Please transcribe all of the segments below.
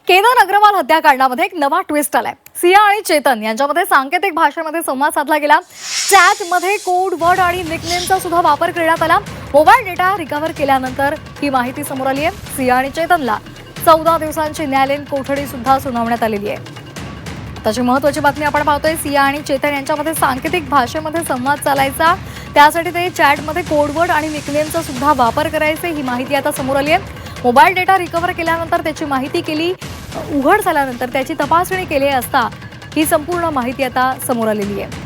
केदार अग्रवाल हत्याकांडामध्ये एक नवा ट्विस्ट आलाय। सिया आणि चेतन यांच्यामध्ये सांकेतिक भाषेमध्ये संवाद साधला गेला। चॅटमध्ये कोड वर्ड आणि निकनेमचा सुद्धा वापर करण्यात आला। मोबाईल डेटा रिकव्हर केल्यानंतर ही माहिती समोर आली आहे। सिया आणि चेतनला 14 दिवसांची न्यायालयीन कोठडी सुद्धा सुनावण्यात आलेली आहे। त्याची महत्त्वाची बातमी आपण पाहतोय। सिया आणि चेतन यांच्यामध्ये सांकेतिक भाषेमध्ये संवाद चालायचा, त्यासाठी ते चॅटमध्ये कोडवर्ड आणि निकनेमचा सुद्धा वापर करायचे। ही माहिती आता समोर आली आहे। मोबाईल डेटा रिकव्हर केल्यानंतर त्याची माहिती केली, उघड झाल्यानंतर त्याची तपासणी केली असता ही संपूर्ण माहिती आता समोर आलेली आहे।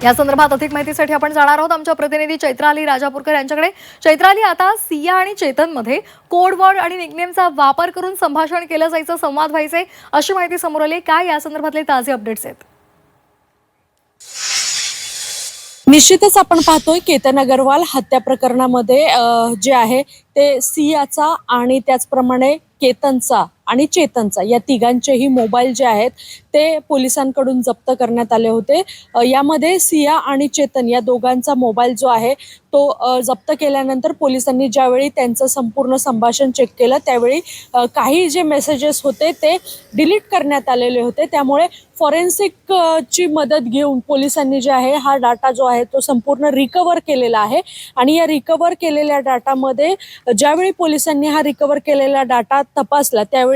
या संदर्भात अधिक माहितीसाठी आपण जाणार आहोत आमच्या प्रतिनिधी चैत्राली राजापूरकर यांच्याकडे। चैत्राली, आता सिया आणि चेतनमध्ये कोडवर्ड आणि निकनेमचा वापर करून संभाषण केलं जायचं, संवाद व्हायचे अशी माहिती समोर आली। काय या संदर्भातले ताजे अपडेट्स आहेत? निश्चितच आपण पाहतोय केतन अग्रवाल हत्या प्रकरणामध्ये जे आहे ते सियाचा आणि त्याचप्रमाणे केतनचा आणि चेतनचा या तिघांचेही मोबाईल जे आहेत ते पोलिसांकडून जप्त करण्यात आले होते। यामध्ये सिया आणि चेतन या दोघांचा मोबाईल जो आहे तो जप्त केल्यानंतर पोलिसांनी ज्यावेळी त्यांचं संपूर्ण संभाषण चेक केलं त्यावेळी काही जे मेसेजेस होते ते डिलीट करण्यात आलेले होते। त्यामुळे फॉरेन्सिक ची मदत घेऊन पोलिसांनी जे आहे हा डाटा जो आहे तो संपूर्ण रिकव्हर केलेला आहे। आणि या रिकव्हर केलेल्या डाटामध्ये ज्यावेळी पोलिसांनी हा रिकव्हर केलेला डाटा तपासला त्यावेळी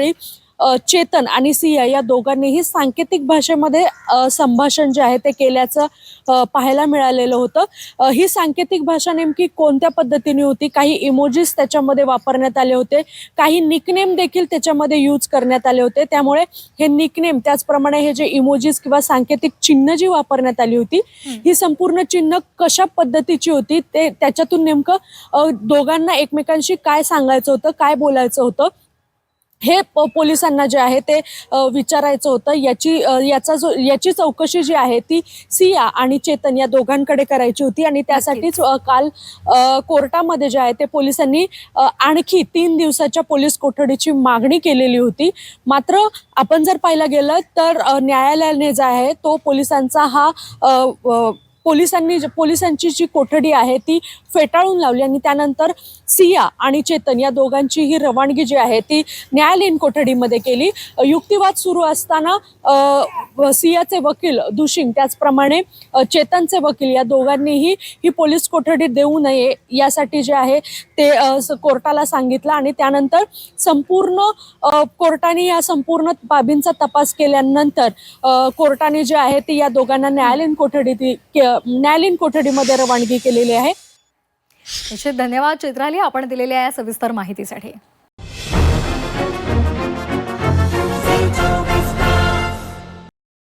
चेतन आणि सिया या दोघांनीही सांकेतिक भाषेमध्ये संभाषण जे आहे ते केल्याचं पाहायला मिळालेलं होतं। ही सांकेतिक भाषा नेमकी कोणत्या पद्धतीने होती? काही इमोजीस त्याच्यामध्ये वापरण्यात आले होते, काही निकनेम देखील त्याच्यामध्ये यूज करण्यात आले होते। त्यामुळे हे निकनेम त्याचप्रमाणे हे जे इमोजीस किंवा सांकेतिक चिन्ह जी वापरण्यात आली होती ही संपूर्ण चिन्ह कशा पद्धतीची होती ते त्याच्यातून नेमकं दोघांना एकमेकांशी काय सांगायचं होतं, काय बोलायचं होतं हे पोलिसांना जे आहे ते विचारायचं होतं। याची चौकशी जी आहे ती सिया आणि चेतन या दोघांकडे करायची होती आणि त्यासाठीच काल कोर्टामध्ये जे आहे ते पोलिसांनी आणखी 3 दिवसाच्या पोलीस कोठडीची मागणी केलेली होती। मात्र आपण जर पाहायला गेलं तर न्यायालयाने जे आहे तो पोलिसांचा हा पोलिसांची जी कोठडी आहे ती फेटाळून लावली आणि त्यानंतर सिया आणि चेतन या दोघांची ही रवानगी जी आहे ती न्यायालयीन कोठडीमध्ये केली। युक्तिवाद सुरू असताना सियाचे वकील दुशिंग त्याचप्रमाणे चेतनचे वकील या दोघांनीही ही पोलीस कोठडी देऊ नये यासाठी जे आहे ते कोर्टाला सांगितलं आणि त्यानंतर संपूर्ण कोर्टाने या संपूर्ण बाबींचा तपास केल्यानंतर कोर्टाने जे आहे ती या दोघांना न्यायालयीन कोठडीमध्ये रवानगी केलेली आहे। निश्चित धन्यवाद चैत्राली, आपण दिलेल्या या सविस्तर माहितीसाठी।